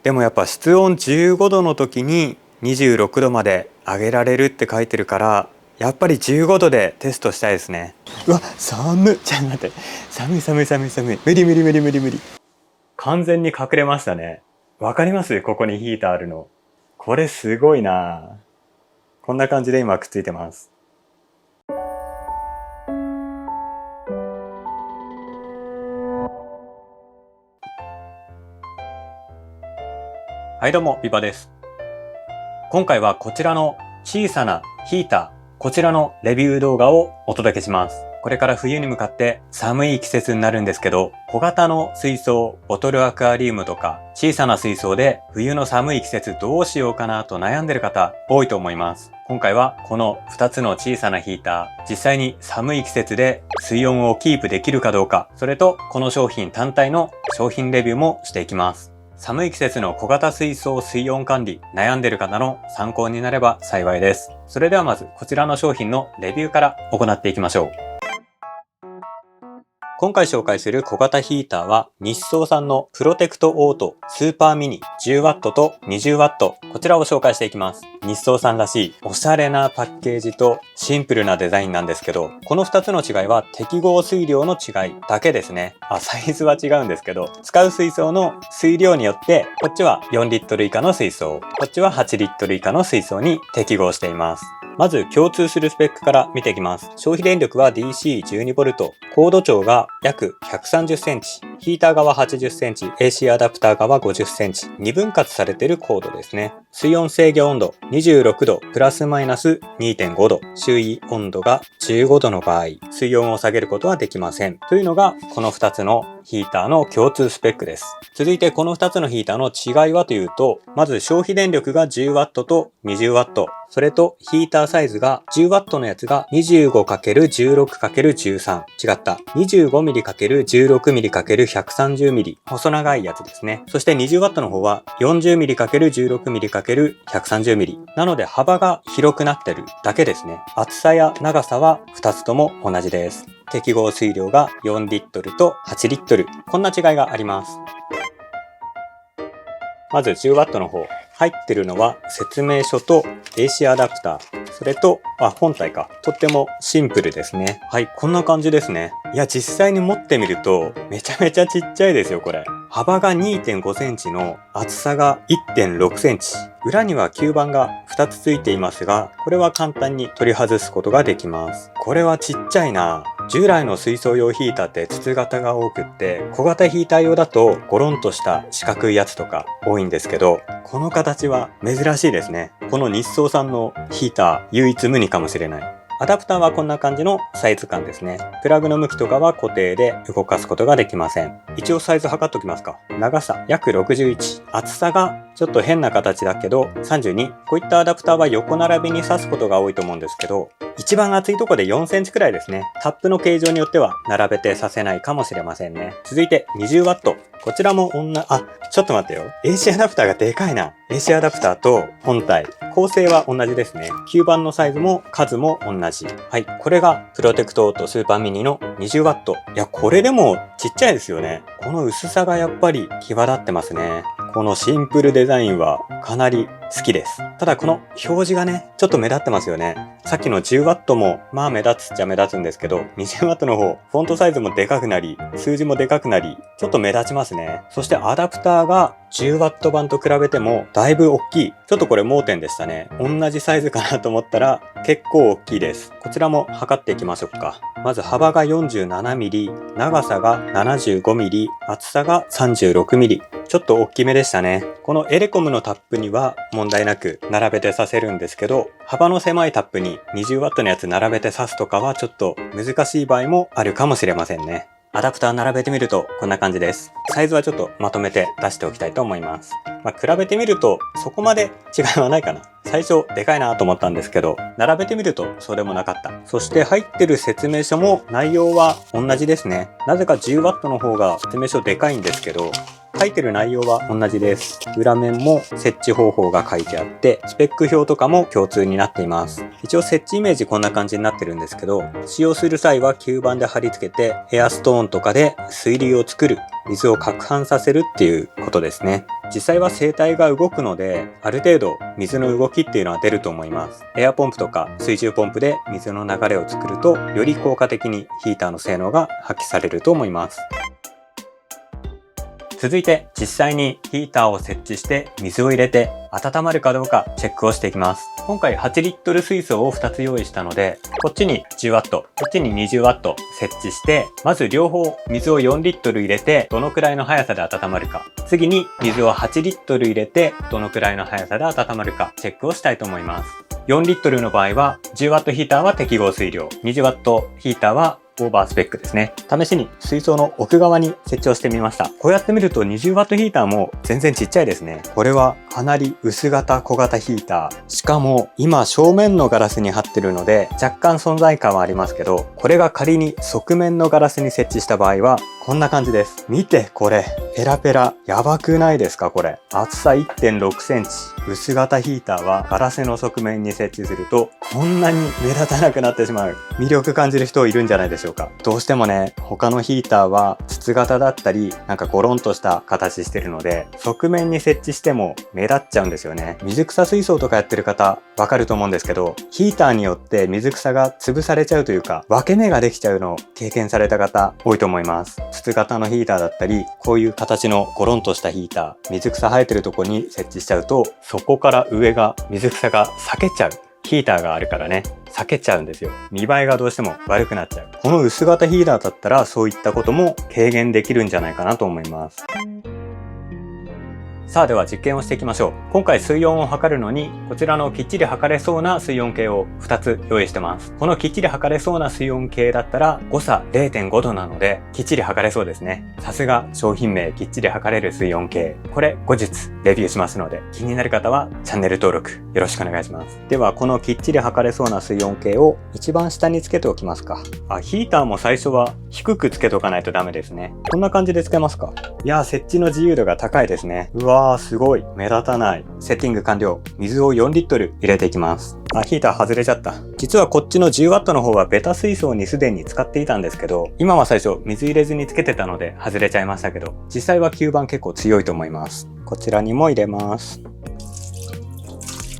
でもやっぱ室温15度の時に26度まで上げられるって書いてるから、やっぱり15度でテストしたいですね。うわ、寒い。ちょっと待って。寒い。無理。完全に隠れましたね。わかります？ここにヒーターあるの。これすごいな。こんな感じで今くっついてます。はいどうも、ビバです。今回はこちらの小さなヒーター、こちらのレビュー動画をお届けします。これから冬に向かって寒い季節になるんですけど、小型の水槽、ボトルアクアリウムとか小さな水槽で冬の寒い季節どうしようかなと悩んでる方多いと思います。今回はこの2つの小さなヒーター、実際に寒い季節で水温をキープできるかどうか、それとこの商品単体の商品レビューもしていきます。寒い季節の小型水槽水温管理、悩んでる方の参考になれば幸いです。それではまずこちらの商品のレビューから行っていきましょう。今回紹介する小型ヒーターは日総さんのプロテクトオートスーパーミニ 10W と 20W、 こちらを紹介していきます。日総さんらしいおしゃれなパッケージとシンプルなデザインなんですけど、この2つの違いは適合水量の違いだけですね。サイズは違うんですけど、使う水槽の水量によってこっちは4リットル以下の水槽、こっちは8リットル以下の水槽に適合しています。まず共通するスペックから見ていきます。消費電力は DC12V、コード長が約130センチ、ヒーター側80センチ、AC アダプター側50センチ、2分割されているコードですね。水温制御温度26度プラスマイナス 2.5 度、周囲温度が15度の場合、水温を下げることはできません。というのがこの2つのヒーターの共通スペックです。続いてこの2つのヒーターの違いはというと、まず消費電力が 10W と 20W、それとヒーターサイズが 10W のやつが 25×16×13、違った 25mm×16mm×130mm、 細長いやつですね。そして 20W の方は 40mm×16mm×130mm なので幅が広くなってるだけですね。厚さや長さは2つとも同じです。適合水量が4リットルと8リットル、こんな違いがあります。まず 10W の方、入ってるのは説明書と AC アダプター、それと本体か。とってもシンプルですね。はい、こんな感じですね。いや、実際に持ってみるとめちゃめちゃちっちゃいですよ、これ。幅が 2.5 センチの厚さが 1.6 センチ。裏には吸盤が2つついていますが、これは簡単に取り外すことができます。これはちっちゃいな。従来の水槽用ヒーターって筒型が多くって、小型ヒーター用だとゴロンとした四角いやつとか多いんですけど、この形は珍しいですね。この日総さんのヒーター唯一無二かもしれない。アダプターはこんな感じのサイズ感ですね。プラグの向きとかは固定で動かすことができません。一応サイズ測っときますか。長さ約61、厚さがちょっと変な形だけど32。こういったアダプターは横並びに挿すことが多いと思うんですけど、一番厚いとこで4センチくらいですね。タップの形状によっては並べて挿せないかもしれませんね。続いて 20W。こちらもちょっと待ってよ。AC アダプターがでかいな。AC アダプターと本体、構成は同じですね。吸盤のサイズも数も同じ。はい。これがプロテクトオートスーパーミニの 20W。いや、これでもちっちゃいですよね。この薄さがやっぱり際立ってますね。このシンプルデザインはかなり好きです。ただこの表示がね、ちょっと目立ってますよね。さっきの 10W も目立つっちゃ目立つんですけど、20W の方、フォントサイズもでかくなり、数字もでかくなり、ちょっと目立ちますね。そしてアダプターが 10W 版と比べてもだいぶ大きい。ちょっとこれ盲点でしたね。同じサイズかなと思ったら結構大きいです。こちらも測っていきましょうか。まず幅が 47mm、長さが 75mm、厚さが 36mm。ちょっと大きめでしたね。このエレコムのタップには問題なく並べて挿せるんですけど、幅の狭いタップに 20W のやつ並べて挿すとかはちょっと難しい場合もあるかもしれませんね。アダプター並べてみるとこんな感じです。サイズはちょっとまとめて出しておきたいと思います。比べてみるとそこまで違いはないかな。最初でかいなと思ったんですけど、並べてみるとそうでもなかった。そして入ってる説明書も内容は同じですね。なぜか 10W の方が説明書でかいんですけど、書いてる内容は同じです。裏面も設置方法が書いてあって、スペック表とかも共通になっています。一応設置イメージこんな感じになってるんですけど、使用する際は吸盤で貼り付けて、エアストーンとかで水流を作る、水を攪拌させるっていうことですね。実際は生体が動くので、ある程度水の動きっていうのは出ると思います。エアポンプとか水中ポンプで水の流れを作ると、より効果的にヒーターの性能が発揮されると思います。続いて実際にヒーターを設置して水を入れて温まるかどうかチェックをしていきます。今回8リットル水槽を2つ用意したので、こっちに 10W、こっちに 20W 設置して、まず両方水を4リットル入れてどのくらいの速さで温まるか、次に水を8リットル入れてどのくらいの速さで温まるかチェックをしたいと思います。4リットルの場合は 10W ヒーターは適合水量、20W ヒーターはオーバースペックですね。試しに水槽の奥側に設置をしてみました。こうやって見ると 20W ヒーターも全然ちっちゃいですね。これはかなり薄型小型ヒーター。しかも今正面のガラスに貼ってるので若干存在感はありますけど、これが仮に側面のガラスに設置した場合はこんな感じです。見てこれ。ペラペラ。やばくないですかこれ。厚さ 1.6 センチ。薄型ヒーターはガラスの側面に設置するとこんなに目立たなくなってしまう。魅力感じる人いるんじゃないでしょうか。どうしてもね、他のヒーターは筒型だったり、なんかゴロンとした形してるので、側面に設置しても目立っちゃうんですよね。水草水槽とかやってる方、わかると思うんですけど、ヒーターによって水草が潰されちゃうというか、分け目ができちゃうのを経験された方多いと思います。筒型のヒーターだったり、こういう形のゴロンとしたヒーター、水草生えてるとこに設置しちゃうと、そこから上が水草が裂けちゃう。ヒーターがあるからね、裂けちゃうんですよ。見栄えがどうしても悪くなっちゃう。この薄型ヒーターだったらそういったことも軽減できるんじゃないかなと思います。さあでは実験をしていきましょう。今回水温を測るのにこちらのきっちり測れそうな水温計を2つ用意してます。このきっちり測れそうな水温計だったら誤差 0.5 度なのできっちり測れそうですね。さすが商品名きっちり測れる水温計。これ後日レビューしますので気になる方はチャンネル登録よろしくお願いします。ではこのきっちり測れそうな水温計を一番下につけておきますか。ヒーターも最初は低くつけとかないとダメですね。こんな感じでつけますか。いやー設置の自由度が高いですね。うわーすごい目立たない。セッティング完了。水を4リットル入れていきます。ヒーター外れちゃった。実はこっちの 10W の方はベタ水槽にすでに使っていたんですけど、今は最初水入れずにつけてたので外れちゃいましたけど、実際は吸盤結構強いと思います。こちらにも入れます。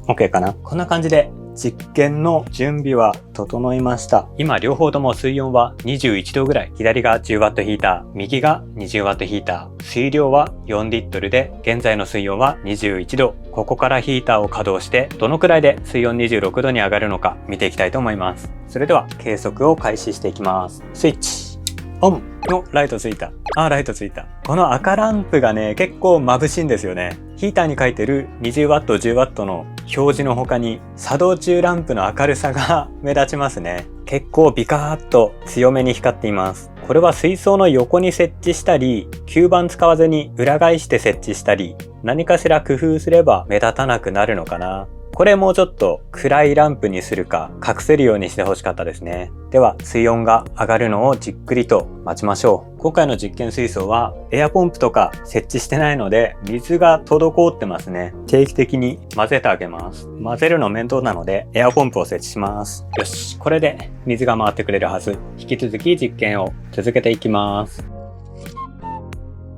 OK かな。こんな感じで実験の準備は整いました。今両方とも水温は21度ぐらい。左が 10W ヒーター、右が 20W ヒーター。水量は4リットルで、現在の水温は21度。ここからヒーターを稼働して、どのくらいで水温26度に上がるのか見ていきたいと思います。それでは計測を開始していきます。スイッチオン。ライトついた。ライトついた。この赤ランプがね、結構眩しいんですよね。ヒーターに書いてる 20W、10W の表示の他に作動中ランプの明るさが目立ちますね。結構ビカーッと強めに光っています。これは水槽の横に設置したり、吸盤使わずに裏返して設置したり、何かしら工夫すれば目立たなくなるのかな。これもうちょっと暗いランプにするか隠せるようにしてほしかったですね。では水温が上がるのをじっくりと待ちましょう。今回の実験水槽はエアポンプとか設置してないので水が滞ってますね。定期的に混ぜてあげます。混ぜるの面倒なのでエアポンプを設置します。よし、これで水が回ってくれるはず。引き続き実験を続けていきます。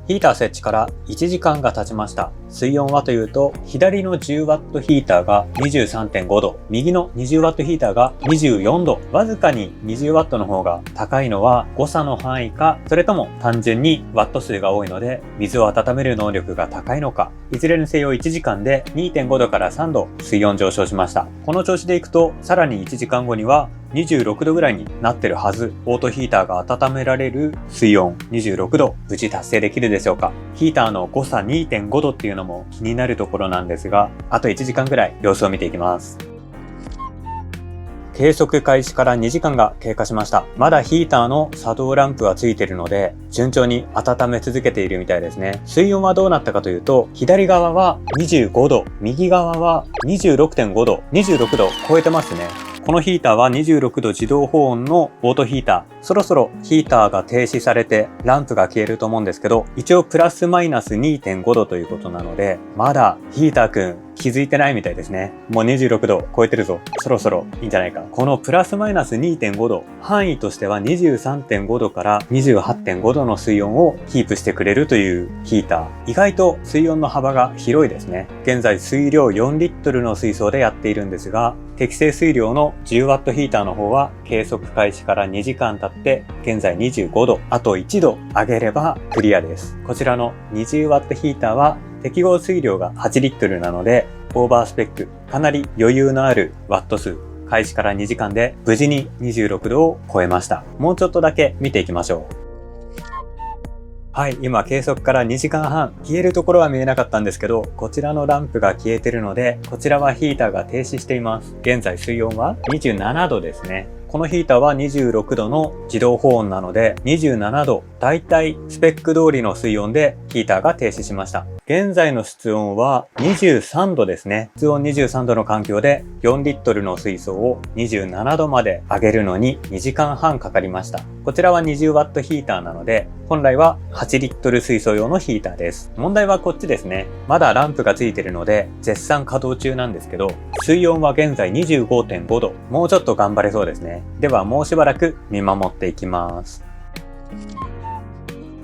ヒーター設置から1時間が経ちました。水温はというと、左の 10W ヒーターが 23.5 度、右の 20W ヒーターが24度。わずかに 20W の方が高いのは誤差の範囲か、それとも単純にワット数が多いので、水を温める能力が高いのか。いずれにせよ1時間で 2.5 度から3度水温上昇しました。この調子でいくと、さらに1時間後には26度ぐらいになってるはず。オートヒーターが温められる水温26度、無事達成できるでしょうか。ヒーターの誤差 2.5 度っていうのも気になるところなんですが、あと1時間ぐらい様子を見ていきます。計測開始から2時間が経過しました。まだヒーターの作動ランプはついているので、順調に温め続けているみたいですね。水温はどうなったかというと、左側は25度、右側は 26.5 度、26度超えてますね。このヒーターは26度自動保温のオートヒーター。そろそろヒーターが停止されてランプが消えると思うんですけど、一応プラスマイナス 2.5 度ということなので、まだヒーターくん気づいてないみたいですね。もう26度超えてるぞ。そろそろいいんじゃないか。このプラスマイナス 2.5 度、範囲としては 23.5 度から 28.5 度の水温をキープしてくれるというヒーター。意外と水温の幅が広いですね。現在水量4リットルの水槽でやっているんですが、適正水量の 10W ヒーターの方は計測開始から2時間経って現在25度、あと1度上げればクリアです。こちらの 20W ヒーターは適合水量が8リットルなのでオーバースペック、かなり余裕のあるワット数。開始から2時間で無事に26度を超えました。もうちょっとだけ見ていきましょう。はい、今計測から2時間半、消えるところは見えなかったんですけど、こちらのランプが消えてるので、こちらはヒーターが停止しています。現在水温は27度ですね。このヒーターは26度の自動保温なので、27度、だいたいスペック通りの水温でヒーターが停止しました。現在の室温は23度ですね。室温23度の環境で4リットルの水槽を27度まで上げるのに2時間半かかりました。こちらは 20W ヒーターなので、本来は8リットル水槽用のヒーターです。問題はこっちですね。まだランプがついているので、絶賛稼働中なんですけど、水温は現在 25.5 度。もうちょっと頑張れそうですね。ではもうしばらく見守っていきます。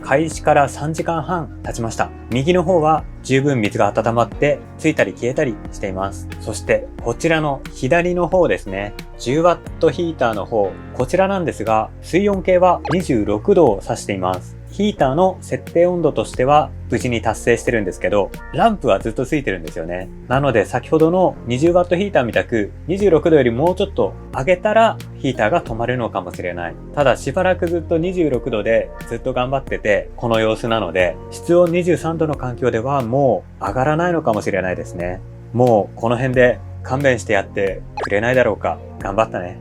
開始から3時間半経ちました。右の方は十分水が温まってついたり消えたりしています。そしてこちらの左の方ですね。10W ヒーターの方、こちらなんですが、水温計は26度を指しています。ヒーターの設定温度としては無事に達成してるんですけど、ランプはずっとついてるんですよね。なので先ほどの 20W ヒーターみたく26度よりもうちょっと上げたらヒーターが止まるのかもしれない。ただしばらくずっと26度でずっと頑張っててこの様子なので、室温23度の環境ではもう上がらないのかもしれないですね。もうこの辺で勘弁してやってくれないだろうか。頑張ったね。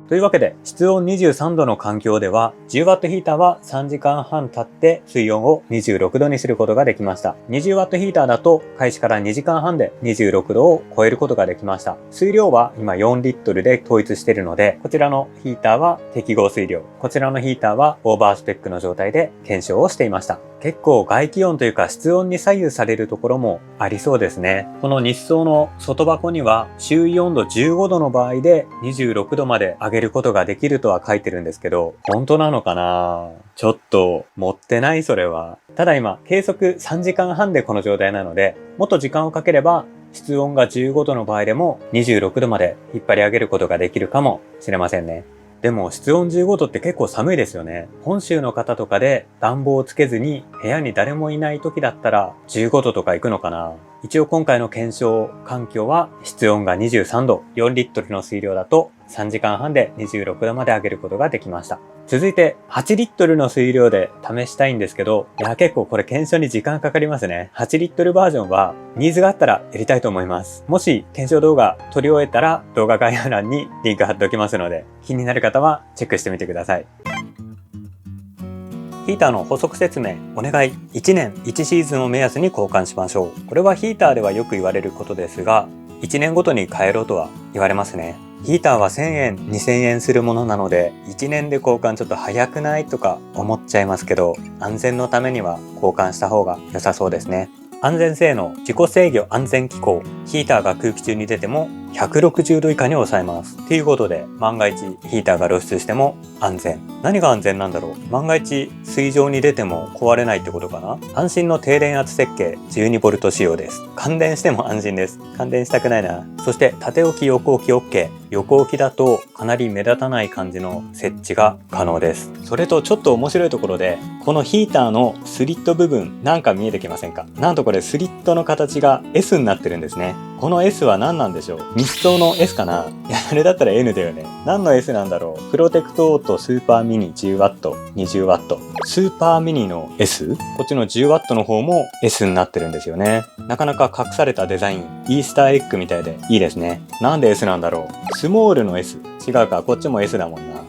というわけで、室温23度の環境では、10W ヒーターは3時間半経って水温を26度にすることができました。20W ヒーターだと開始から2時間半で26度を超えることができました。水量は今4リットルで統一しているので、こちらのヒーターは適合水量、こちらのヒーターはオーバースペックの状態で検証をしていました。結構外気温というか室温に左右されるところもありそうですね。この日装の外箱には周囲温度15度の場合で26度まで上げることができるとは書いてるんですけど、本当なのかな？ちょっと持ってないそれは。ただ今計測3時間半でこの状態なので、もっと時間をかければ室温が15度の場合でも26度まで引っ張り上げることができるかもしれませんね。でも室温15度って結構寒いですよね。本州の方とかで暖房をつけずに部屋に誰もいない時だったら15度とか行くのかな。一応今回の検証環境は室温が23度、4リットルの水量だと3時間半で26度まで上げることができました。続いて8リットルの水量で試したいんですけど、結構これ検証に時間かかりますね。8リットルバージョンはニーズがあったらやりたいと思います。もし検証動画撮り終えたら動画概要欄にリンク貼っておきますので、気になる方はチェックしてみてください。ヒーターの補足説明お願い。1年1シーズンを目安に交換しましょう。これはヒーターではよく言われることですが、1年ごとに変えろとは言われますね。ヒーターは1000円、2000円するものなので、1年で交換ちょっと早くないとか思っちゃいますけど、安全のためには交換した方が良さそうですね。安全性能、自己制御安全機構。ヒーターが空気中に出ても160度以下に抑えます。ということで、万が一ヒーターが露出しても安全。何が安全なんだろう？万が一水上に出ても壊れないってことかな？安心の低電圧設計 12V 仕様です。感電しても安心です。感電したくないな。そして縦置き横置き OK。横置きだとかなり目立たない感じの設置が可能です。それとちょっと面白いところで、このヒーターのスリット部分なんか見えてきませんか？なんとこれスリットの形が S になってるんですね。この S は何なんでしょう？日装の S かな？いや、あれだったら N だよね。何の S なんだろう？プロテクトオートスーパーミニ 10W、20W。スーパーミニの S？ こっちの 10W の方も S になってるんですよね。なかなか隠されたデザイン、イースターエッグみたいでいいですね。なんで S なんだろう？スモールの S。違うか、こっちも S だもんな。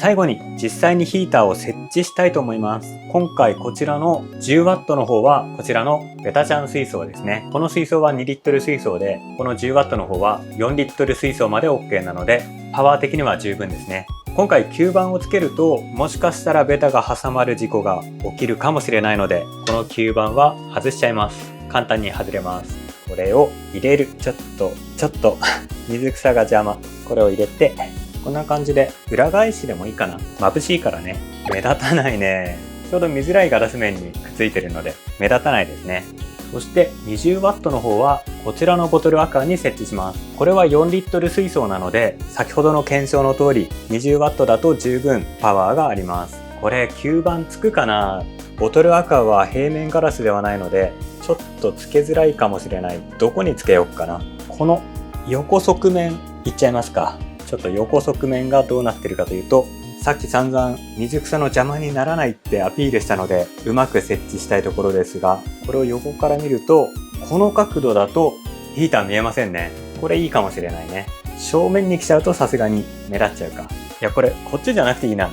最後に実際にヒーターを設置したいと思います。今回こちらの 10W の方はこちらのベタちゃん水槽ですね。この水槽は2リットル水槽で、この 10W の方は4リットル水槽まで OK なので、パワー的には十分ですね。今回吸盤をつけると、もしかしたらベタが挟まる事故が起きるかもしれないので、この吸盤は外しちゃいます。簡単に外れます。これを入れる。ちょっと水草が邪魔。これを入れて、こんな感じで裏返しでもいいかな。眩しいからね。目立たないね。ちょうど見づらいガラス面にくっついてるので目立たないですね。そして 20W の方はこちらのボトルアクアに設置します。これは4リットル水槽なので、先ほどの検証の通り 20W だと十分パワーがあります。これ吸盤つくかな。ボトルアクアは平面ガラスではないのでちょっとつけづらいかもしれない。どこにつけようかな。この横側面いっちゃいますか。ちょっと横側面がどうなってるかというと、さっき散々水草の邪魔にならないってアピールしたのでうまく設置したいところですが、これを横から見るとこの角度だとヒーター見えませんね。これいいかもしれないね。正面に来ちゃうとさすがに目立っちゃうか。いやこれこっちじゃなくていいな。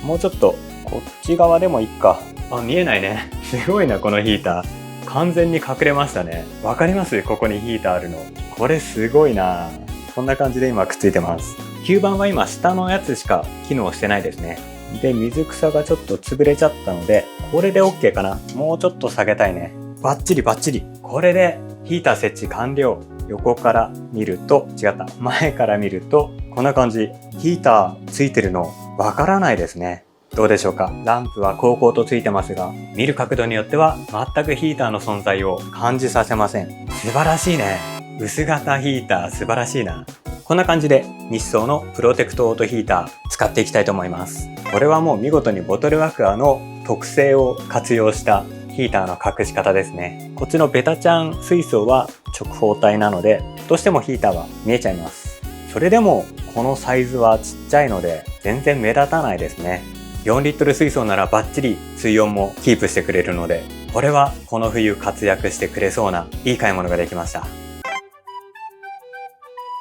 もうちょっとこっち側でもいいか。あ、見えないね。すごいなこのヒーター。完全に隠れましたね。わかります？ここにヒーターあるの。これすごいな。こんな感じで今くっついてます。吸盤は今下のやつしか機能してないですね。で、水草がちょっと潰れちゃったので、これで OK かな。もうちょっと下げたいね。バッチリバッチリ。これでヒーター設置完了。横から見ると、違った。前から見ると、こんな感じ。ヒーターついてるのわからないですね。どうでしょうか。ランプはこうこうとついてますが、見る角度によっては全くヒーターの存在を感じさせません。素晴らしいね。薄型ヒーター素晴らしいな。こんな感じで日総のプロテクトオートヒーター使っていきたいと思います。これはもう見事にボトルアクアの特性を活用したヒーターの隠し方ですね。こっちのベタちゃん水槽は直方体なので、どうしてもヒーターは見えちゃいます。それでもこのサイズはちっちゃいので全然目立たないですね。4リットル水槽ならバッチリ水温もキープしてくれるので、これはこの冬活躍してくれそうないい買い物ができました。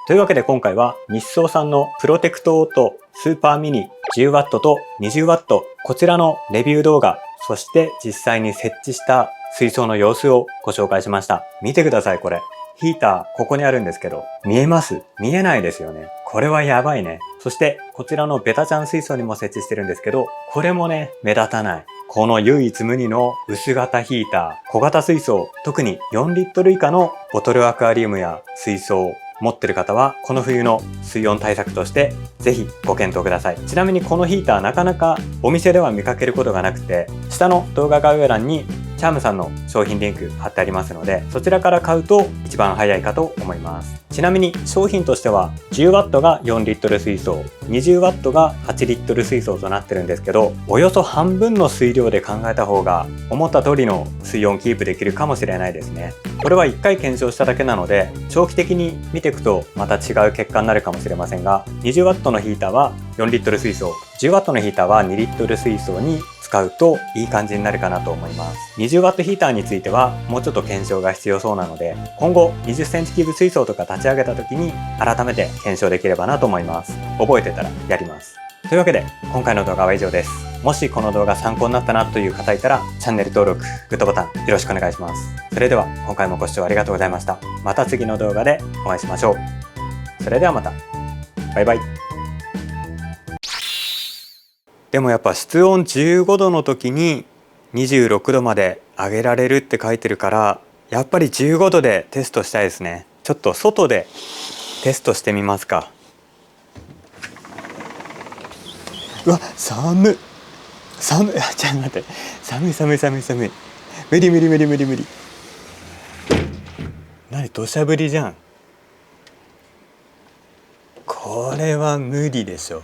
というわけで今回は日総さんのプロテクトオートスーパーミニ 10W と 20W こちらのレビュー動画、そして実際に設置した水槽の様子をご紹介しました。見てくださいこれ。ヒーターここにあるんですけど、見えます？見えないですよね。これはやばいね。そしてこちらのベタちゃん水槽にも設置してるんですけど、これもね、目立たない。この唯一無二の薄型ヒーター、小型水槽、特に4リットル以下のボトルアクアリウムや水槽、持ってる方はこの冬の水温対策としてぜひご検討ください。ちなみにこのヒーターなかなかお店では見かけることがなくて、下の動画概要欄にチャームさんの商品リンク貼ってありますので、そちらから買うと一番早いかと思います。ちなみに商品としては 10W が4リットル水槽、20W が8リットル水槽となってるんですけど、およそ半分の水量で考えた方が思った通りの水温キープできるかもしれないですね。これは1回検証しただけなので、長期的に見ていくとまた違う結果になるかもしれませんが、20W のヒーターは4リットル水槽、10W のヒーターは2リットル水槽に使うといい感じになるかなと思います。20W ヒーターについてはもうちょっと検証が必要そうなので、今後20センチキューブ水槽とか立ち上げた時に改めて検証できればなと思います。覚えてたらやります。というわけで今回の動画は以上です。もしこの動画参考になったなという方いたら、チャンネル登録、グッドボタンよろしくお願いします。それでは今回もご視聴ありがとうございました。また次の動画でお会いしましょう。それではまた。バイバイ。でもやっぱ室温15度の時に26度まで上げられるって書いてるから、やっぱり15度でテストしたいですね。ちょっと外でテストしてみますか。うわ、寒い。ちょっと待って。寒い。無理。何、土砂降りじゃん。これは無理でしょ。